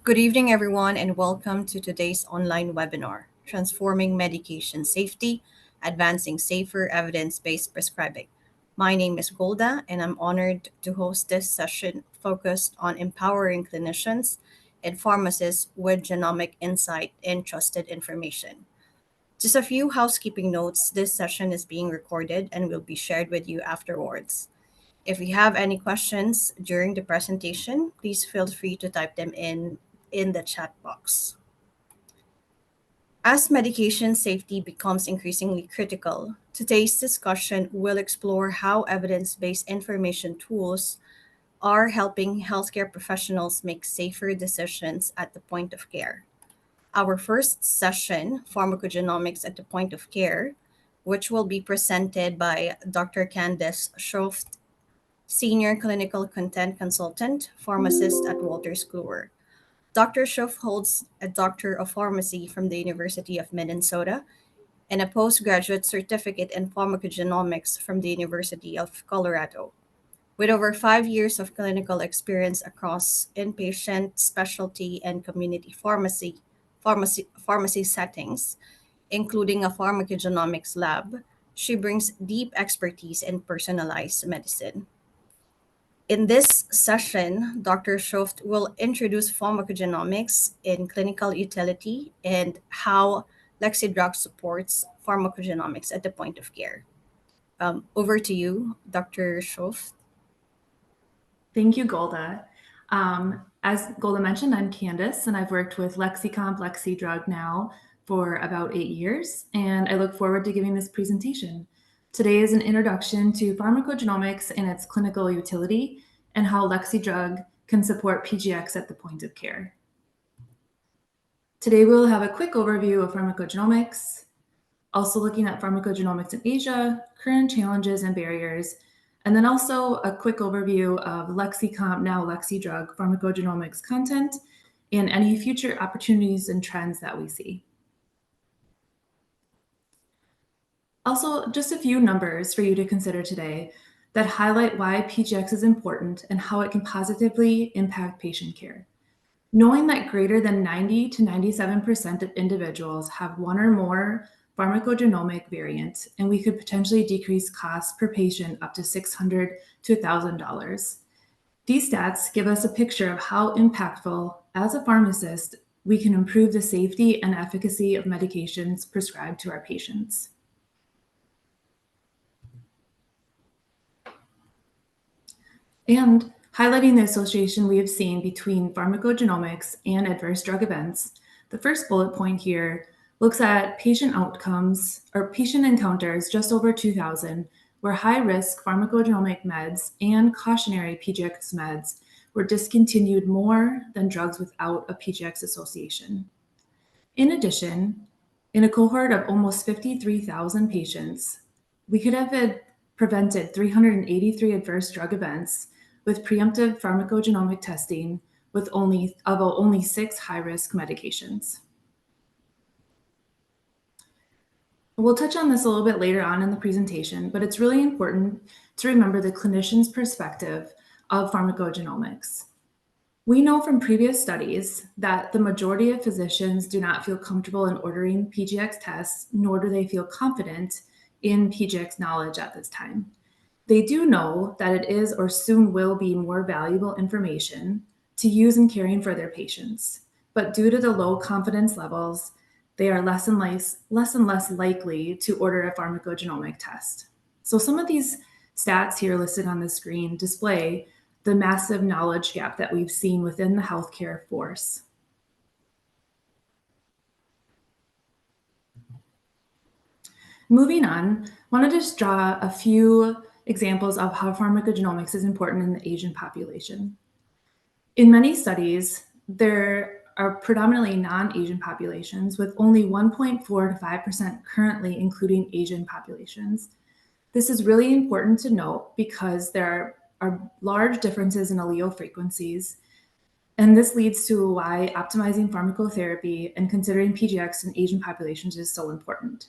Good evening, everyone, and welcome to today's online webinar, Transforming Medication Safety, Advancing Safer Evidence-Based Prescribing. My name is Golda, and I'm honored to host this session focused on empowering clinicians and pharmacists with genomic insight and trusted information. Just a few housekeeping notes. This session is being recorded and will be shared with you afterwards. If you have any questions during the presentation, please feel free to type them in the chat box. As medication safety becomes increasingly critical, today's discussion will explore how evidence-based information tools are helping healthcare professionals make safer decisions at the point of care. Our first session, Pharmacogenomics at the Point of Care, which will be presented by Dr. Kandace Schuft, Senior Clinical Content Consultant, Pharmacist at Wolters Kluwer. Dr. Schuft holds a Doctor of Pharmacy from the University of Minnesota and a postgraduate certificate in pharmacogenomics from the University of Colorado. With over 5 years of clinical experience across inpatient, specialty, and community pharmacy settings, including a pharmacogenomics lab, she brings deep expertise in personalized medicine. In this session, Dr. Schuft will introduce pharmacogenomics in clinical utility and how Lexidrug supports pharmacogenomics at the point of care. Over to you, Dr. Schuft. Thank you, Golda. As Golda mentioned, I'm Kandace, and I've worked with Lexidrug now for about 8 years, and I look forward to giving this presentation. Today is an introduction to pharmacogenomics and its clinical utility, and how Lexidrug can support PGX at the point of care. Today we'll have a quick overview of pharmacogenomics, also looking at pharmacogenomics in Asia, current challenges and barriers, and then also a quick overview of Lexicomp, now Lexidrug, pharmacogenomics content, and any future opportunities and trends that we see. Also, just a few numbers for you to consider today that highlight why PGX is important and how it can positively impact patient care. Knowing that greater than 90 to 97% of individuals have one or more pharmacogenomic variant, and we could potentially decrease costs per patient up to $600 to $1,000. These stats give us a picture of how impactful, as a pharmacist, we can improve the safety and efficacy of medications prescribed to our patients. And highlighting the association we have seen between pharmacogenomics and adverse drug events, the first bullet point here looks at patient outcomes or patient encounters just over 2,000, where high-risk pharmacogenomic meds and cautionary PGX meds were discontinued more than drugs without a PGX association. In addition, in a cohort of almost 53,000 patients, we could have prevented 383 adverse drug events with preemptive pharmacogenomic testing with only 6 high-risk medications. We'll touch on this a little bit later on in the presentation, but it's really important to remember the clinician's perspective of pharmacogenomics. We know from previous studies that the majority of physicians do not feel comfortable in ordering PGX tests, nor do they feel confident in PGX knowledge at this time. They do know that it is or soon will be more valuable information to use in caring for their patients, but due to the low confidence levels, they are less and less likely to order a pharmacogenomic test. So some of these stats here listed on the screen display the massive knowledge gap that we've seen within the healthcare force. Moving on, I want to just draw a few examples of how pharmacogenomics is important in the Asian population. In many studies, there are predominantly non-Asian populations, with only 1.4 to 5% currently including Asian populations. This is really important to note because there are large differences in allele frequencies, and this leads to why optimizing pharmacotherapy and considering PGX in Asian populations is so important.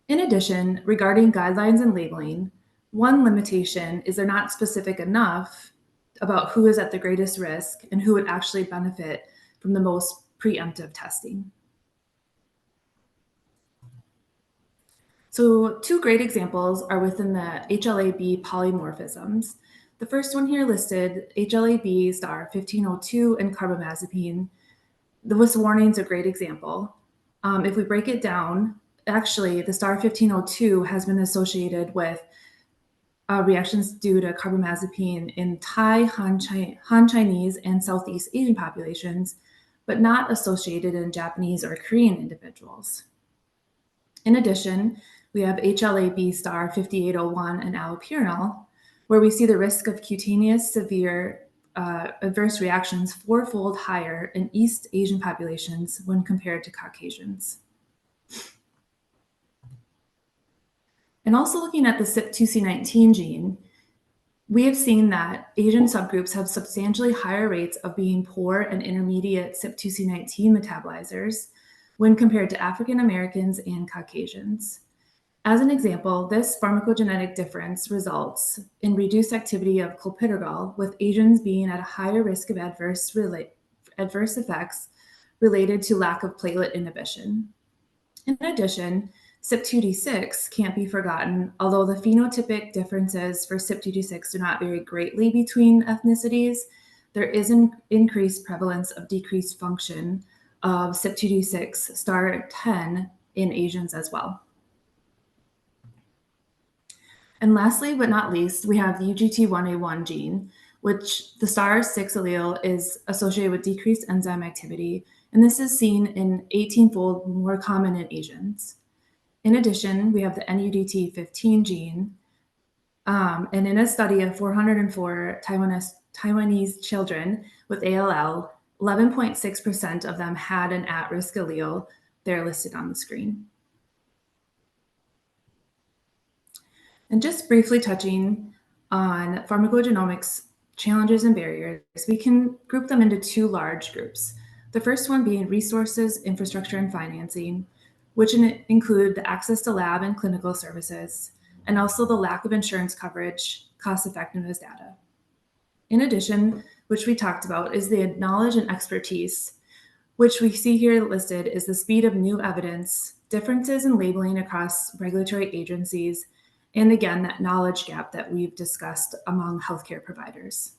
In addition, regarding guidelines and labeling, one limitation is they're not specific enough about who is at the greatest risk and who would actually benefit from the most preemptive testing. So 2 great examples are within the HLA-B polymorphisms. The first one here listed, HLA-B star 1502 and carbamazepine. The WIS warning is a great example. If we break it down, actually the star 1502 has been associated with reactions due to carbamazepine in Thai, Han Chinese, and Southeast Asian populations, but not associated in Japanese or Korean individuals. In addition, we have HLA-B star 5801 and allopurinol, where we see the risk of cutaneous severe adverse reactions 4-fold higher in East Asian populations when compared to Caucasians. And also looking at the CYP2C19 gene, we have seen that Asian subgroups have substantially higher rates of being poor and intermediate CYP2C19 metabolizers when compared to African Americans and Caucasians. As an example, this pharmacogenetic difference results in reduced activity of clopidogrel, with Asians being at a higher risk of adverse effects related to lack of platelet inhibition. In addition, CYP2D6 can't be forgotten, although the phenotypic differences for CYP2D6 do not vary greatly between ethnicities. There is an increased prevalence of decreased function of CYP2D6 star 10 in Asians as well. And lastly, but not least, we have the UGT1A1 gene, which the star 6 allele is associated with decreased enzyme activity, and this is seen in 18-fold more common in Asians. In addition, we have the NUDT15 gene, and in a study of 404 Taiwanese children with ALL, 11.6% of them had an at-risk allele. They're listed on the screen. And just briefly touching on pharmacogenomics challenges and barriers, we can group them into 2 large groups. The first one being resources, infrastructure, and financing, which include the access to lab and clinical services, and also the lack of insurance coverage, cost-effectiveness data. In addition, which we talked about, is the knowledge and expertise, which we see here listed is the speed of new evidence, differences in labeling across regulatory agencies, and again, that knowledge gap that we've discussed among healthcare providers.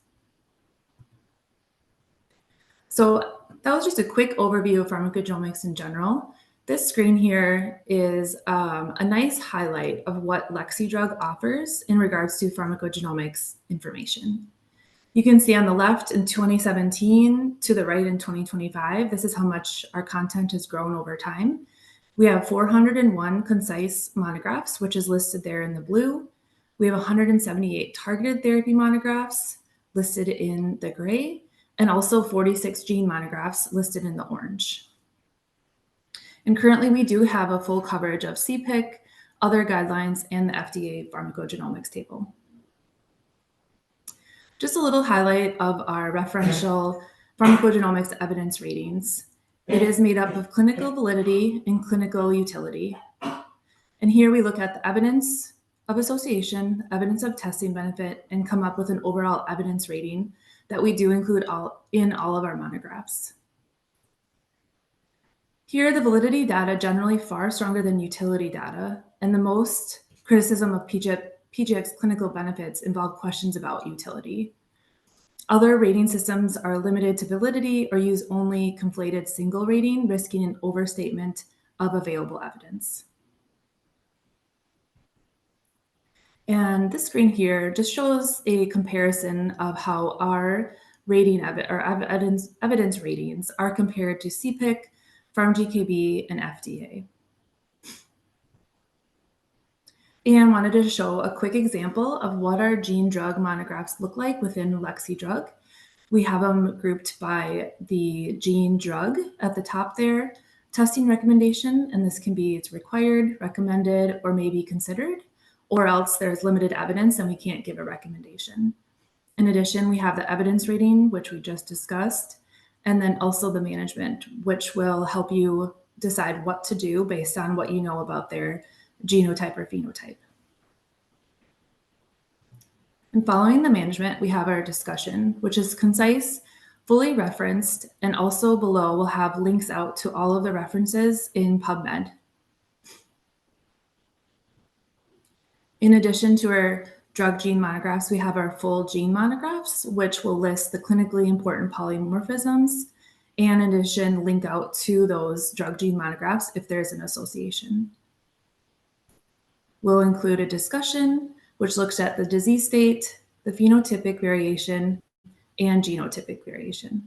So that was just a quick overview of pharmacogenomics in general. This screen here is a nice highlight of what LexiDrug offers in regards to pharmacogenomics information. You can see on the left in 2017 to the right in 2025, this is how much our content has grown over time. We have 401 concise monographs, which is listed there in the blue. We have 178 targeted therapy monographs listed in the gray, and also 46 gene monographs listed in the orange. And currently we do have a full coverage of CPIC, other guidelines, and the FDA pharmacogenomics table. Just a little highlight of our referential pharmacogenomics evidence ratings. It is made up of clinical validity and clinical utility. And here we look at the evidence of association, evidence of testing benefit, and come up with an overall evidence rating that we do include in all of our monographs. Here, the validity data generally far stronger than utility data, and the most criticism of PGX clinical benefits involve questions about utility. Other rating systems are limited to validity or use only conflated single rating, risking an overstatement of available evidence. And this screen here just shows a comparison of how our rating evidence ratings are compared to CPIC, PharmGKB, and FDA. And wanted to show a quick example of what our gene drug monographs look like within LexiDrug. We have them grouped by the gene drug at the top there, testing recommendation, and this can be it's required, recommended, or maybe considered, or else there's limited evidence and we can't give a recommendation. In addition, we have the evidence rating, which we just discussed, and then also the management, which will help you decide what to do based on what you know about their genotype or phenotype. And following the management, we have our discussion, which is concise, fully referenced, and also below we'll have links out to all of the references in PubMed. In addition to our drug gene monographs, we have our full gene monographs, which will list the clinically important polymorphisms, and in addition, link out to those drug gene monographs if there's an association. We'll include a discussion which looks at the disease state, the phenotypic variation, and genotypic variation.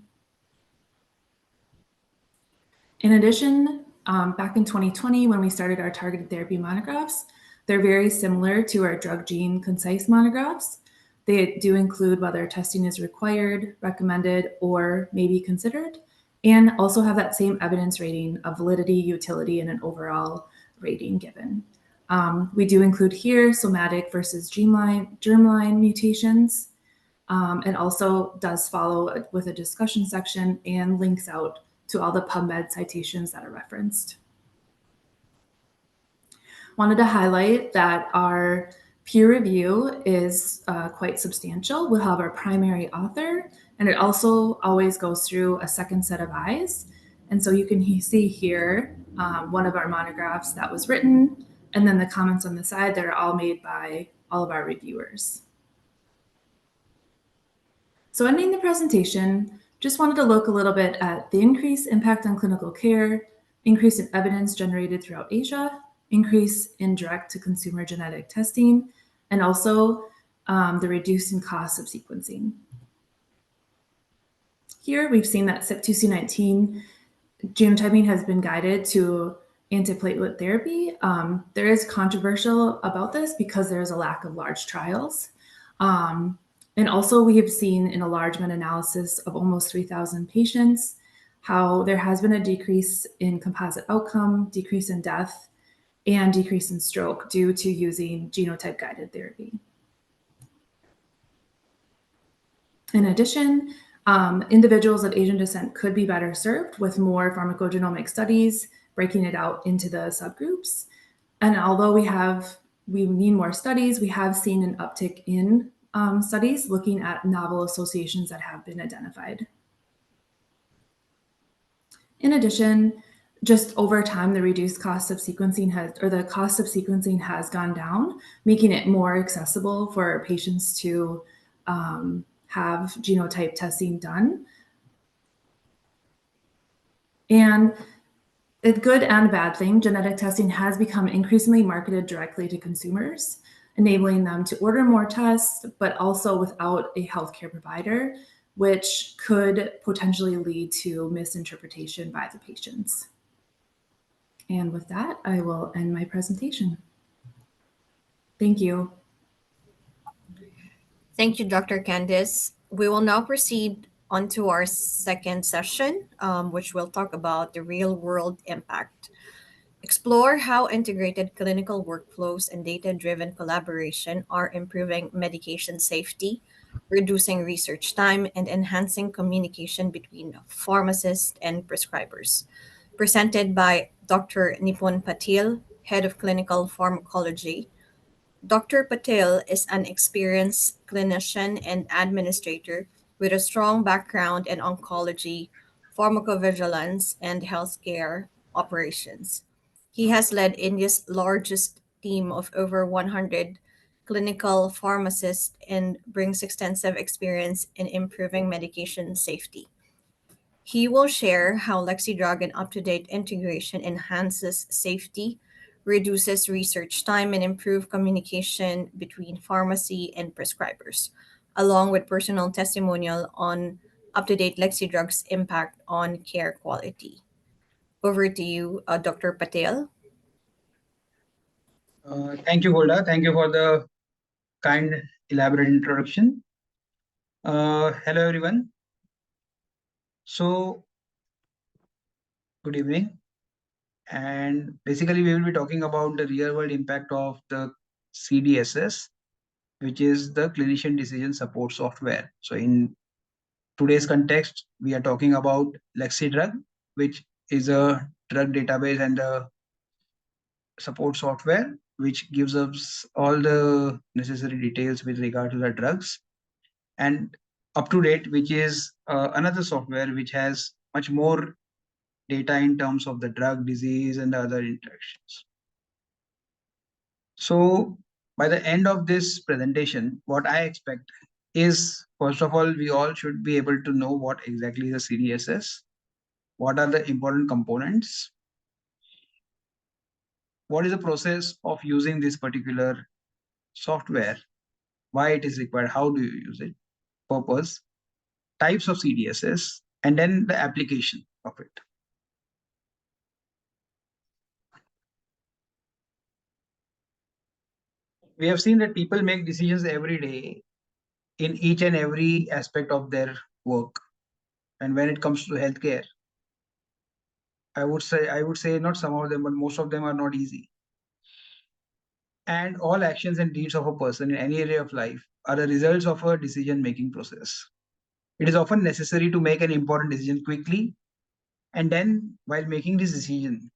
In addition, back in 2020, when we started our targeted therapy monographs, they're very similar to our drug gene concise monographs. They do include whether testing is required, recommended, or may be considered, and also have that same evidence rating of validity, utility, and an overall rating given. We do include here somatic versus germline mutations, and also does follow with a discussion section and links out to all the PubMed citations that are referenced. Wanted to highlight that our peer review is quite substantial. We'll have our primary author, and it also always goes through a second set of eyes. And so you can see here one of our monographs that was written, and then the comments on the side that are all made by all of our reviewers. So ending the presentation, just wanted to look a little bit at the increased impact on clinical care, increase in evidence generated throughout Asia, increase in direct-to-consumer genetic testing, and also the reducing cost of sequencing. Here, we've seen that CYP2C19 genotyping has been guided to antiplatelet therapy. There is controversial about this because there's a lack of large trials. And also we have seen in a large meta-analysis of almost 3,000 patients, how there has been a decrease in composite outcome, decrease in death, and decrease in stroke due to using genotype-guided therapy. In addition, individuals of Asian descent could be better served with more pharmacogenomic studies, breaking it out into the subgroups. And although we need more studies, we have seen an uptick in studies looking at novel associations that have been identified. In addition, just over time, the reduced cost of sequencing the cost of sequencing has gone down, making it more accessible for patients to have genotype testing done. And a good and bad thing, genetic testing has become increasingly marketed directly to consumers, enabling them to order more tests, but also without a healthcare provider, which could potentially lead to misinterpretation by the patients. And with that, I will end my presentation. Thank you. Thank you, Dr. Kandace. We will now proceed on to our second session, which will talk about the real-world impact. Explore how integrated clinical workflows and data-driven collaboration are improving medication safety, reducing research time, and enhancing communication between pharmacists and prescribers. Presented by Dr. Nipun Patil, Head of Clinical Pharmacology. Dr. Patil is an experienced clinician and administrator with a strong background in oncology, pharmacovigilance, and healthcare operations. He has led India's largest team of over 100 clinical pharmacists and brings extensive experience in improving medication safety. He will share how LexiDrug and UpToDate integration enhances safety, reduces research time, and improve communication between pharmacy and prescribers, along with personal testimonial on UpToDate LexiDrug's impact on care quality. Over to you, Dr. Patel. Thank you, Golda. Thank you for the kind, elaborate introduction. Hello, everyone. So, good evening. And basically, we will be talking about the real-world impact of the CDSS, which is the Clinician Decision Support Software. So, in today's context, we are talking about LexiDrug, which is a drug database and a support software, which gives us all the necessary details with regard to the drugs. And UpToDate, which is another software which has much more data in terms of the drug, disease, and the other interactions. So by the end of this presentation, what I expect is, first of all, we all should be able to know what exactly is a CDSS, what are the important components, what is the process of using this particular software, why it is required, how do you use it, purpose, types of CDSS, and then the application of it. We have seen that people make decisions every day in each and every aspect of their work. And when it comes to healthcare, I would say not some of them, but most of them are not easy. And all actions and deeds of a person in any area of life are the results of a decision-making process. It is often necessary to make an important decision quickly, and then while making this decision,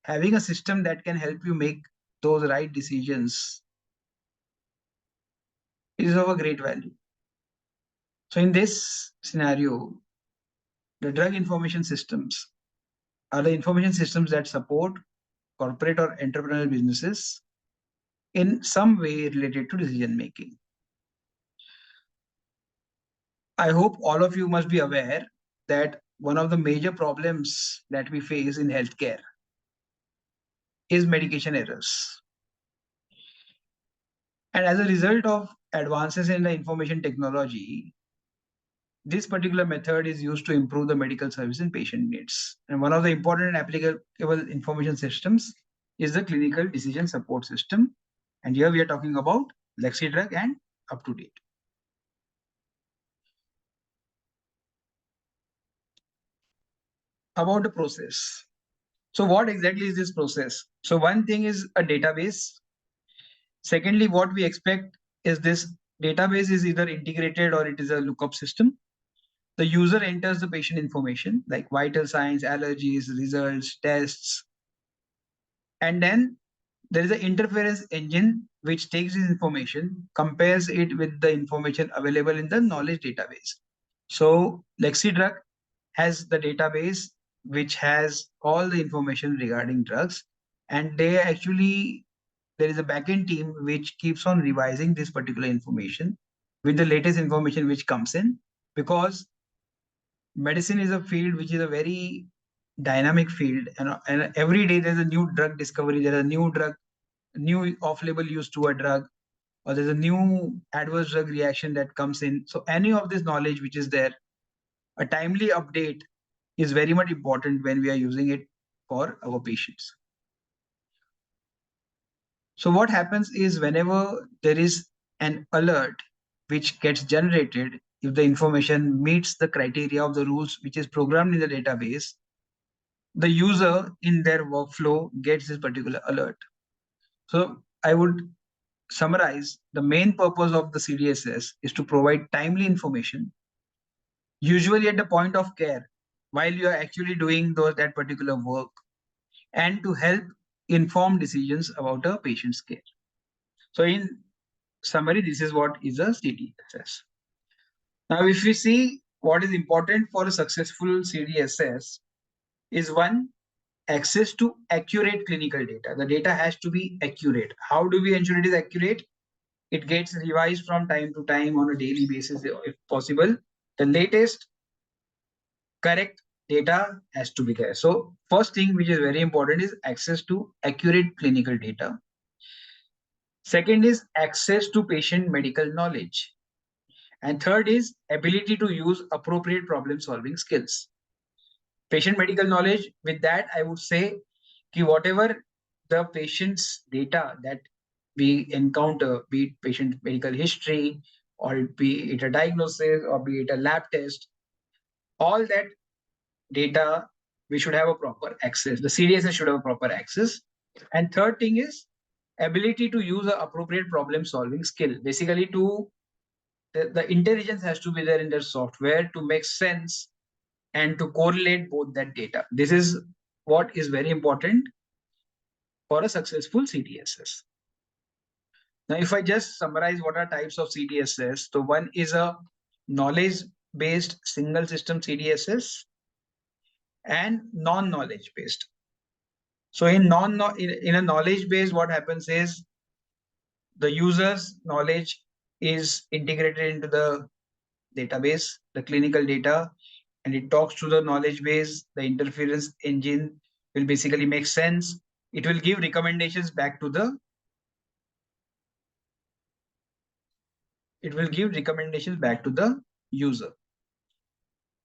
having a system that can help you make those right decisions is of a great value. So in this scenario, the drug information systems are the information systems that support corporate or entrepreneurial businesses in some way related to decision making. I hope all of you must be aware that one of the major problems that we face in healthcare is medication errors. And as a result of advances in the information technology, this particular method is used to improve the medical service and patient needs. And one of the important and applicable information systems is the clinical decision support system. And here we are talking about LexiDrug and UpToDate. About the process. So what exactly is this process? So one thing is a database. Secondly, what we expect is this database is either integrated or it is a lookup system. The user enters the patient information like vital signs, allergies, results, tests. And then there is an interference engine which takes this information, compares it with the information available in the knowledge database. So LexiDrug has the database which has all the information regarding drugs, and there is a backend team which keeps on revising this particular information with the latest information which comes in, because medicine is a field which is a very dynamic field, and every day there's a new drug discovery, there's a new off-label use to a drug, or there's a new adverse drug reaction that comes in. So any of this knowledge which is there, a timely update is very much important when we are using it for our patients. So what happens is whenever there is an alert which gets generated, if the information meets the criteria of the rules which is programmed in the database, the user in their workflow gets this particular alert. So I would summarize, the main purpose of the CDSS is to provide timely information, usually at the point of care, while you are actually doing that particular work, and to help inform decisions about a patient's care. So in summary, this is what is a CDSS. Now, if we see what is important for a successful CDSS is one, access to accurate clinical data. The data has to be accurate. How do we ensure it is accurate? It gets revised from time to time on a daily basis, if possible. The latest correct data has to be there. So first thing which is very important is access to accurate clinical data. Second is access to patient medical knowledge. And third is ability to use appropriate problem solving skills. Patient medical knowledge, with that I would say कि whatever the patient's data that we encounter, be it patient medical history, or be it a diagnosis, or be it a lab test, all that data we should have a proper access. The CDSS should have a proper access. And third thing is ability to use an appropriate problem solving skill. Basically, the intelligence has to be there in their software to make sense and to correlate both that data. This is what is very important for a successful CDSS. Now, if I just summarize what are types of CDSS, so one is a knowledge-based single system CDSS and non-knowledge based. So in a knowledge based, what happens is the user's knowledge is integrated into the database, the clinical data, and it talks to the knowledge base. The interference engine will basically make sense. It will give recommendations back to the user.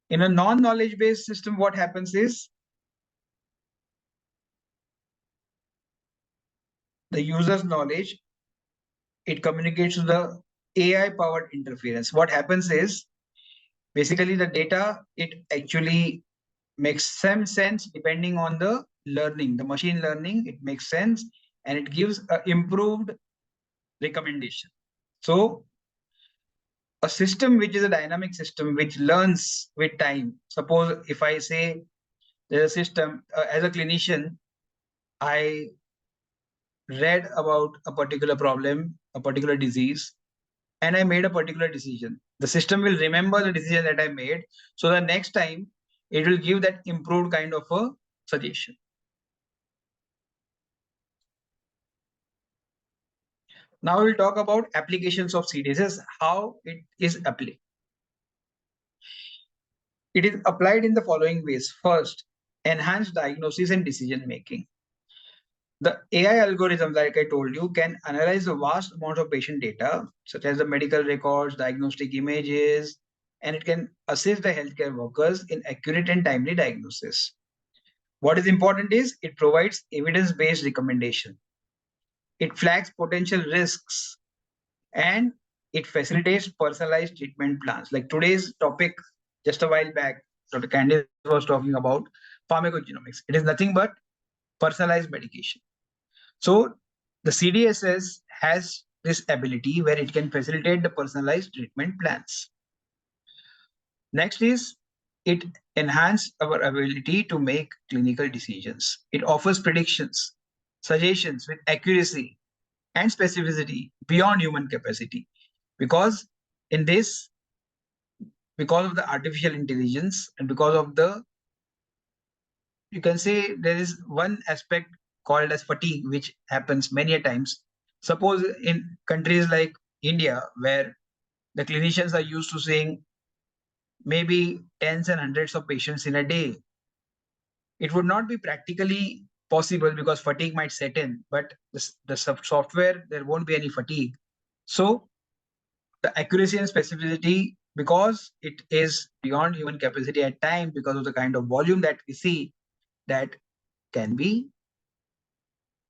In a non-knowledge based system, what happens is the user's knowledge, it communicates to the AI powered interference. What happens is basically the data, it actually makes some sense depending on the learning, the machine learning, it makes sense and it gives an improved recommendation. So a system which is a dynamic system which learns with time. Suppose if I say there's a system, as a clinician, I read about a particular problem, a particular disease, and I made a particular decision. The system will remember the decision that I made. So the next time it will give that improved kind of a suggestion. Now we'll talk about applications of CDSS, how it is applied. It is applied in the following ways. First, enhanced diagnosis and decision making. The AI algorithm, like I told you, can analyze a vast amount of patient data, such as the medical records, diagnostic images, and it can assist the healthcare workers in accurate and timely diagnosis. What is important is it provides evidence-based recommendation. It flags potential risks and it facilitates personalized treatment plans. Like today's topic, just a while back, Dr. Kandace was talking about pharmacogenomics. It is nothing but personalized medication. So the CDSS has this ability where it can facilitate the personalized treatment plans. Next is it enhances our ability to make clinical decisions. It offers predictions, suggestions with accuracy and specificity beyond human capacity. Because in this, because of the artificial intelligence and because of the, you can say there is one aspect called as fatigue, which happens many a times. Suppose in countries like India, where the clinicians are used to seeing maybe tens and hundreds of patients in a day, it would not be practically possible because fatigue might set in, but the software, there won't be any fatigue. So the accuracy and specificity, because it is beyond human capacity at times because of the kind of volume that we see, that can be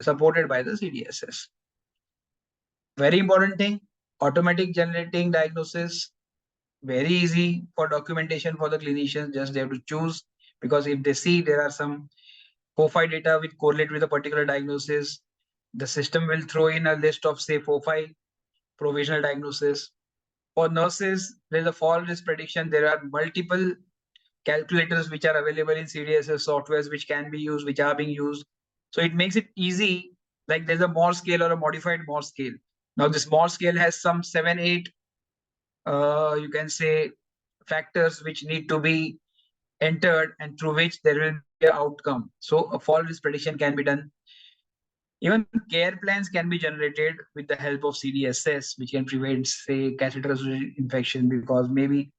supported by the CDSS. Very important thing, automatic generating diagnosis, very easy for documentation for the clinicians. Just they have to choose, because if they see there are some POFI data which correlate with a particular diagnosis, the system will throw in a list of say POFI provisional diagnosis. For nurses, there's a fall risk prediction. There are multiple calculators which are available in CDSS softwares which can be used, which are being used. So it makes it easy. Like there's a Morse scale or a modified Morse scale. Now this Morse scale has some 7, 8, you can say, factors which need to be entered and through which there will be an outcome. So a fall risk prediction can be done. Even care plans can be generated with the help of CDSS, which can prevent, say, catheter-associated infection, because maybe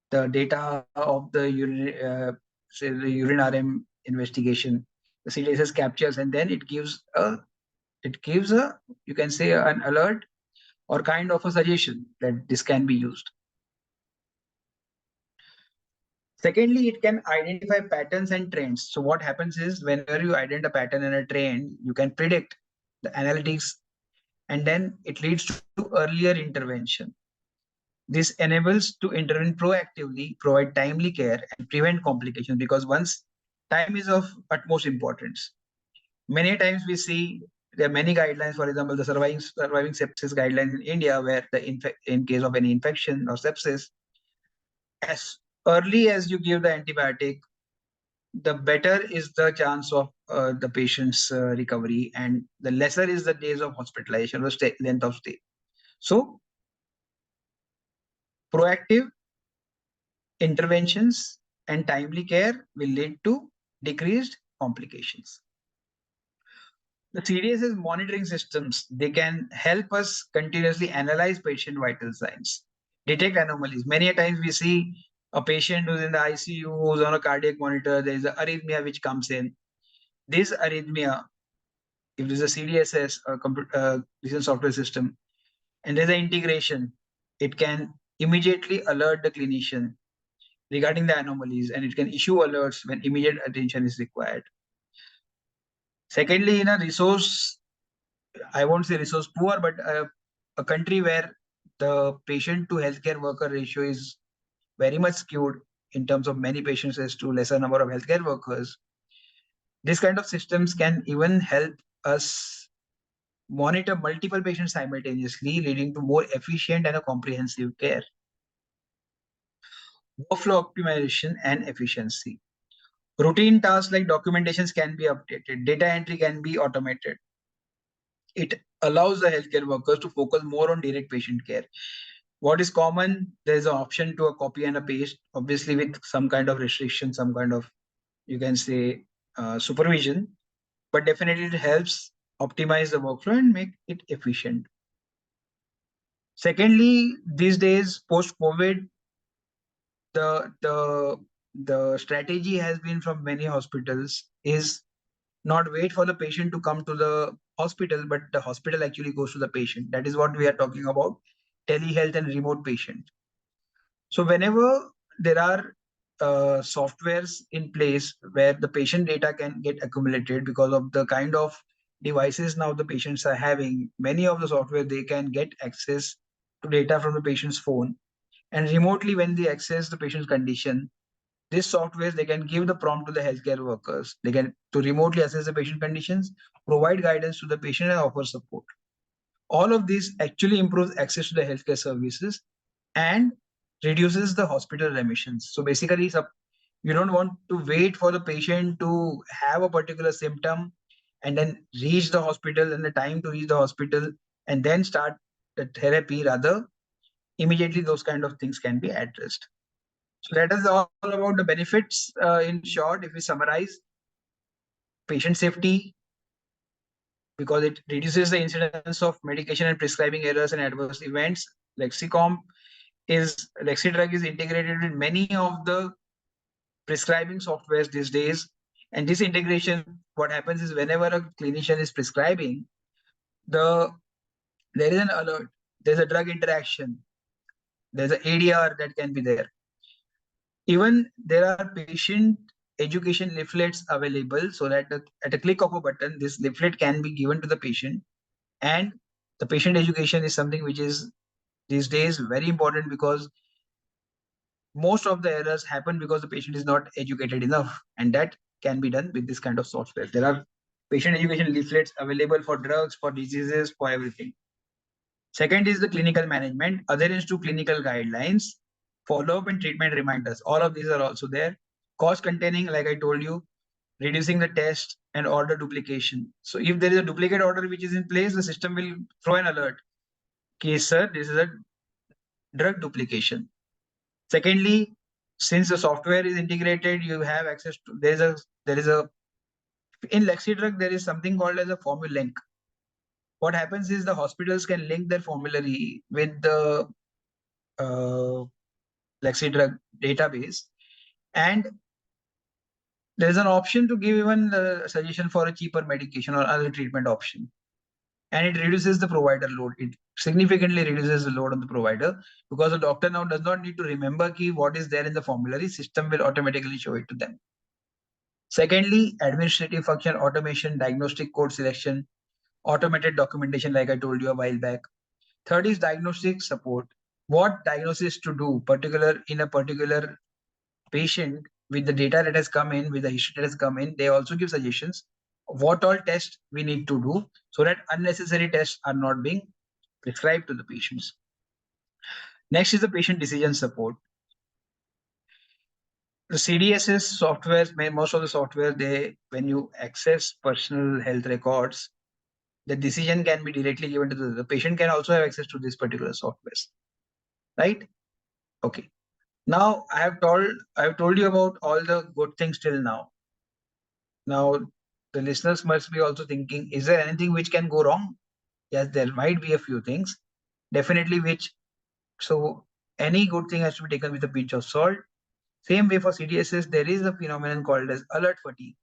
the data of the say the urine RM investigation, the CDSS captures, and then it gives a, you can say, an alert or kind of a suggestion that this can be used. Secondly, it can identify patterns and trends. So what happens is whenever you identify a pattern and a trend, you can predict the analytics, and then it leads to earlier intervention. This enables to intervene proactively, provide timely care, and prevent complications, because once time is of utmost importance. Many times we see there are many guidelines, for example, the surviving sepsis guidelines in India, where in case of any infection or sepsis, as early as you give the antibiotic, the better is the chance of the patient's recovery, and the lesser is the days of hospitalization or length of stay. So proactive interventions and timely care will lead to decreased complications. The CDSS monitoring systems, they can help us continuously analyze patient vital signs, detect anomalies. Many a times we see a patient who's in the ICU, who's on a cardiac monitor, there is an arrhythmia which comes in. This arrhythmia, if there's a CDSS or decision software system, and there's an integration, it can immediately alert the clinician regarding the anomalies, and it can issue alerts when immediate attention is required. Secondly, in a resource, I won't say resource poor, but a country where the patient to healthcare worker ratio is very much skewed in terms of many patients as to lesser number of healthcare workers, this kind of systems can even help us monitor multiple patients simultaneously, leading to more efficient and a comprehensive care. Workflow optimization and efficiency. Routine tasks like documentations can be updated, data entry can be automated. It allows the healthcare workers to focus more on direct patient care. What is common, there is an option to a copy and a paste, obviously with some kind of restriction, some kind of, you can say, supervision, but definitely it helps optimize the workflow and make it efficient. Secondly, these days, post-COVID, the strategy has been from many hospitals is not wait for the patient to come to the hospital, but the hospital actually goes to the patient. That is what we are talking about, telehealth and remote patient. So whenever there are softwares in place where the patient data can get accumulated because of the kind of devices now the patients are having, many of the software, they can get access to data from the patient's phone. And remotely, when they access the patient's condition, this software, they can give the prompt to the healthcare workers. They can to remotely assess the patient conditions, provide guidance to the patient, and offer support. All of this actually improves access to the healthcare services and reduces the hospital readmissions. So basically, you don't want to wait for the patient to have a particular symptom and then reach the hospital and the time to reach the hospital and then start the therapy. Rather, immediately those kind of things can be addressed. So that is all about the benefits. In short, if we summarize, patient safety, because it reduces the incidence of medication and prescribing errors and adverse events. Lexidrug is integrated with many of the prescribing softwares these days. And this integration, what happens is whenever a clinician is prescribing, there is an alert, there's a drug interaction, there's an ADR that can be there. Even there are patient education leaflets available so that at a click of a button, this leaflet can be given to the patient. And the patient education is something which is these days very important because most of the errors happen because the patient is not educated enough. And that can be done with this kind of software. There are patient education leaflets available for drugs, for diseases, for everything. Second is the clinical management, adherence to clinical guidelines, follow-up and treatment reminders. All of these are also there. Cost containing, like I told you, reducing the test and order duplication. So if there is a duplicate order which is in place, the system will throw an alert. Okay, sir, this is a drug duplication. Secondly, since the software is integrated, you have access to, in Lexidrug, there is something called as a formula link. What happens is the hospitals can link their formulary with the Lexidrug database, and there is an option to give even a suggestion for a cheaper medication or other treatment option. And it reduces the provider load. It significantly reduces the load on the provider because the doctor now does not need to remember what is there in the formulary. System will automatically show it to them. Secondly, administrative function automation, diagnostic code selection, automated documentation, like I told you a while back. Third is diagnostic support. What diagnosis to do, in a particular patient with the data that has come in, with the history that has come in. They also give suggestions what all tests we need to do so that unnecessary tests are not being prescribed to the patients. Next is the patient decision support. The CDSS software, most of the software, when you access personal health records, the decision can be directly given to the patient can also have access to this particular software, right? Okay. Now I have told you about all the good things till now. Now the listeners must be also thinking, is there anything which can go wrong? Yes, there might be a few things, definitely which, so any good thing has to be taken with a pinch of salt. Same way for CDSS, there is a phenomenon called as alert fatigue.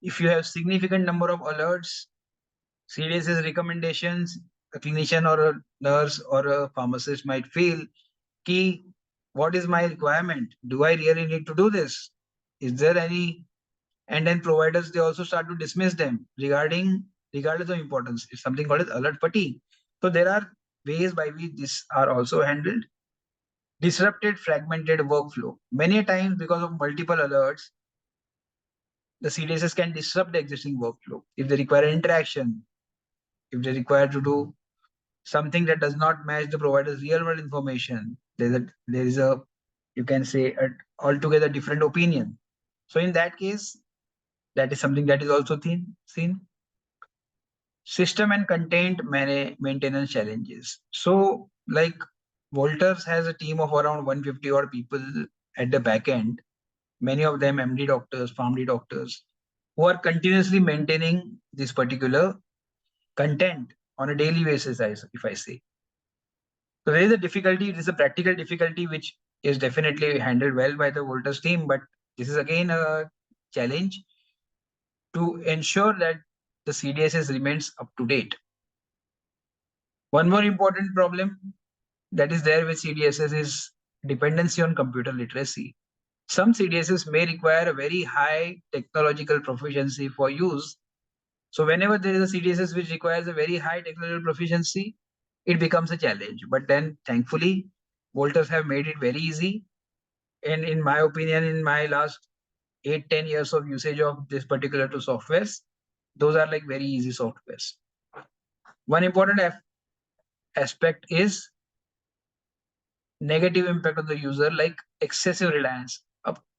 If you have significant number of alerts, CDSS recommendations, a clinician or a nurse or a pharmacist might feel, key, what is my requirement? Do I really need to do this? Is there any? And then providers, they also start to dismiss them regardless of importance. It's something called as alert fatigue. So there are ways by which these are also handled. Disrupted fragmented workflow. Many times because of multiple alerts, the CDSS can disrupt the existing workflow. If they require interaction, if they require to do something that does not match the provider's real world information, there is a, you can say, a altogether different opinion. So in that case, that is something that is also seen. System and content maintenance challenges. So like Wolters has a team of around 150 odd people at the back end, many of them MD doctors, PharmD doctors, who are continuously maintaining this particular content on a daily basis, if I say. So there is a difficulty, it is a practical difficulty which is definitely handled well by the Wolters team, but this is again a challenge to ensure that the CDSS remains up to date. One more important problem that is there with CDSS is dependency on computer literacy. Some CDSS may require a very high technological proficiency for use. So whenever there is a CDSS which requires a very high technological proficiency, it becomes a challenge. But then thankfully, Wolters have made it very easy. And in my opinion, in my last 8-10 years of usage of this particular two softwares, those are like very easy softwares. One important aspect is negative impact on the user, like excessive reliance.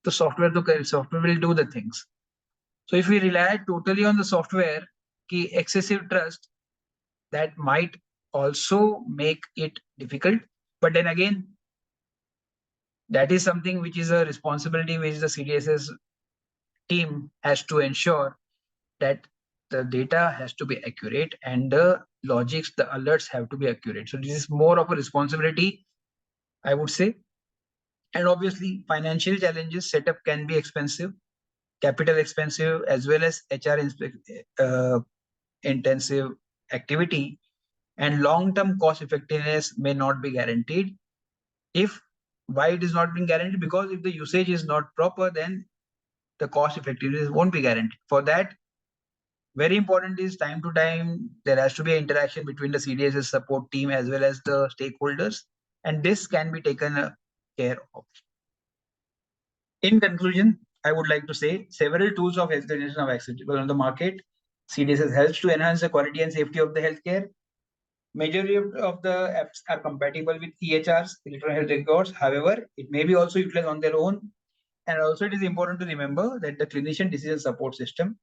The software will do the things. So if we rely totally on the software, excessive trust, that might also make it difficult. But then again, that is something which is a responsibility which the CDSS team has to ensure, that the data has to be accurate and the logics, the alerts have to be accurate. So this is more of a responsibility, I would say. And obviously, financial challenges, setup can be expensive, capital expensive, as well as HR intensive activity, and long-term cost effectiveness may not be guaranteed. If why it is not being guaranteed? Because if the usage is not proper, then the cost effectiveness won't be guaranteed. For that, very important is time to time there has to be an interaction between the CDSS support team as well as the stakeholders, and this can be taken care of. In conclusion, I would like to say several tools of health generation are accessible on the market. CDSS helps to enhance the quality and safety of the healthcare. Majority of the apps are compatible with EHRs, electronic health records. However, it may be also utilized on their own. And also it is important to remember that the clinician decision support system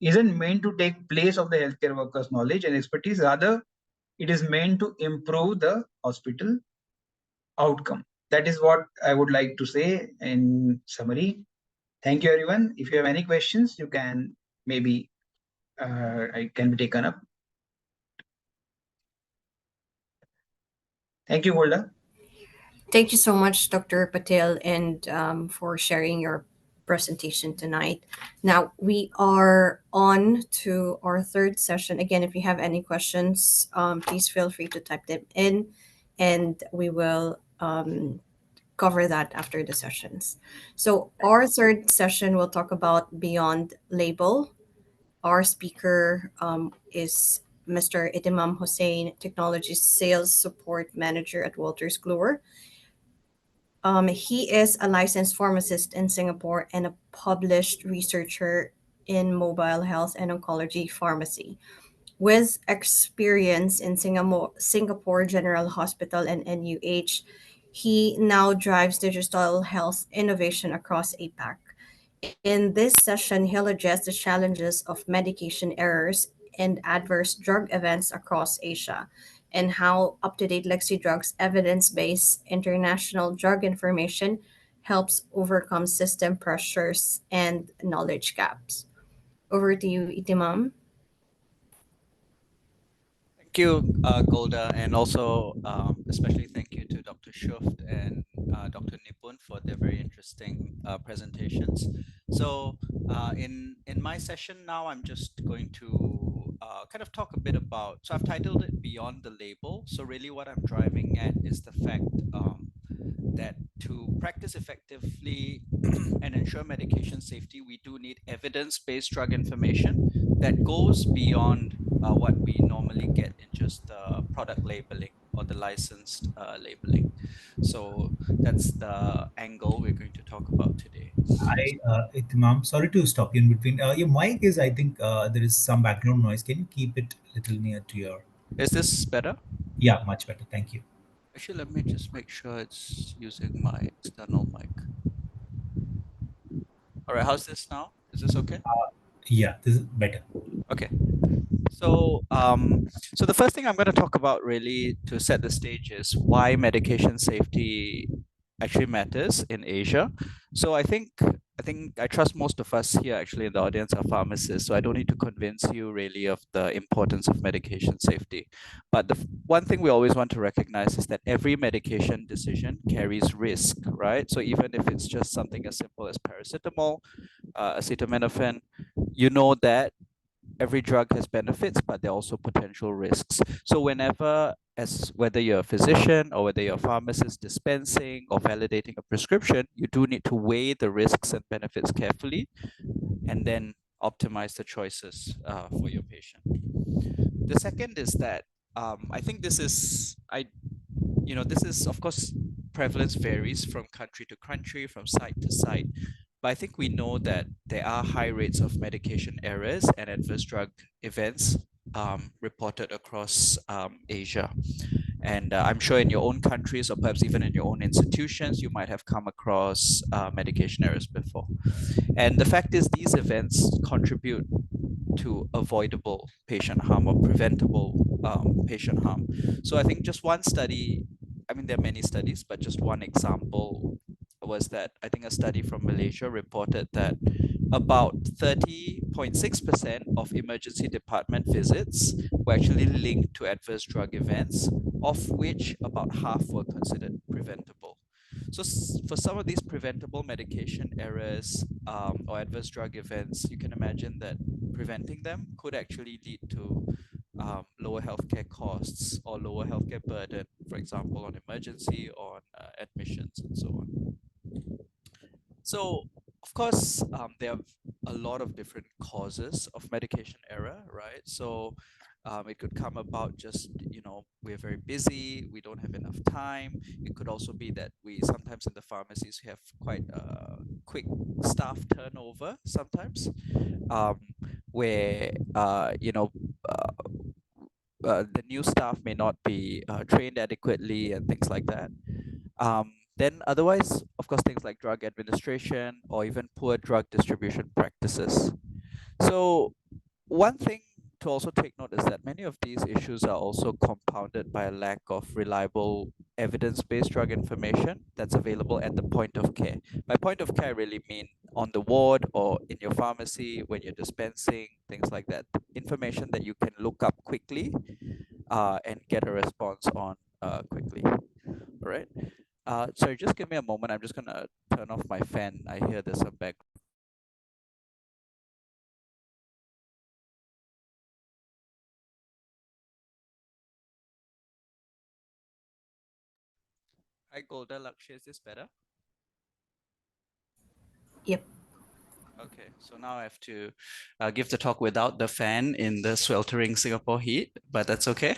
isn't meant to take place of the healthcare workers' knowledge and expertise. Rather, it is meant to improve the hospital outcome. That is what I would like to say in summary. Thank you, everyone. If you have any questions, you can maybe I can be taken up. Thank you, Golda. Thank you so much, Dr. Patil, and for sharing your presentation tonight. Now we are on to our third session. Again, if you have any questions, please feel free to type them in, and we will cover that after the sessions. So our third session will talk about beyond label. Our speaker is Mr. Ihtimam Hossain, Technology Sales Support Manager at Wolters Kluwer. He is a licensed pharmacist in Singapore and a published researcher in mobile health and oncology pharmacy. With experience in Singapore General Hospital and NUH, he now drives digital health innovation across APAC. In this session, he'll address the challenges of medication errors and adverse drug events across Asia, and how up to date legacy drugs, evidence based international drug information helps overcome system pressures and knowledge gaps. Over to you, Ihtimam. Thank you, Golda, and also especially thank you to Dr. Schuft and Dr. Nipun for their very interesting presentations. So in my session now, I'm just going to kind of talk a bit about, so I've titled it Beyond the Label. So really what I'm driving at is the fact that to practice effectively and ensure medication safety, we do need evidence-based drug information that goes beyond what we normally get in just the product labeling or the licensed labeling. So that's the angle we're going to talk about today. Ihtimam, sorry to stop you in between. Your mic is, I think, there is some background noise. Can you keep it a little near to your? Is this better? Yeah, much better. Thank you. Actually, let me just make sure it's using my external mic. All right, how's this now? Is this okay? Yeah, this is better. Okay. So, so the first thing I'm going to talk about really to set the stage is why medication safety actually matters in Asia. So I trust most of us here actually in the audience are pharmacists, so I don't need to convince you really of the importance of medication safety. But the one thing we always want to recognize is that every medication decision carries risk, right? So even if it's just something as simple as paracetamol, acetaminophen, you know that every drug has benefits, but there are also potential risks. So whenever, as whether you're a physician or whether you're a pharmacist dispensing or validating a prescription, you do need to weigh the risks and benefits carefully and then optimize the choices for your patient. The second is that I think this is, this is, of course, prevalence varies from country to country, from site to site. But I think we know that there are high rates of medication errors and adverse drug events reported across Asia. And I'm sure in your own countries or perhaps even in your own institutions, you might have come across medication errors before. And the fact is these events contribute to avoidable patient harm or preventable patient harm. So I think just one study, I mean, there are many studies, but just one example was that I think a study from Malaysia reported that about 30.6% of emergency department visits were actually linked to adverse drug events, of which about half were considered preventable. So for some of these preventable medication errors or adverse drug events, you can imagine that preventing them could actually lead to lower healthcare costs or lower healthcare burden, for example, on emergency, on admissions, and so on. So, of course, there are a lot of different causes of medication error, right? So it could come about just, we're very busy, we don't have enough time. It could also be that we sometimes in the pharmacies have quite quick staff turnover sometimes, where, the new staff may not be trained adequately and things like that. Then otherwise, of course, things like drug administration or even poor drug distribution practices. So one thing to also take note is that many of these issues are also compounded by a lack of reliable evidence-based drug information that's available at the point of care. By point of care, I really mean on the ward or in your pharmacy when you're dispensing, things like that. Information that you can look up quickly and get a response on quickly. All right. Sorry, just give me a moment. I'm just gonna turn off my fan. I hear there's some background. Hi, Golda, Lakshya, is this better? Yep. Okay, so now I have to give the talk without the fan in the sweltering Singapore heat, but that's okay.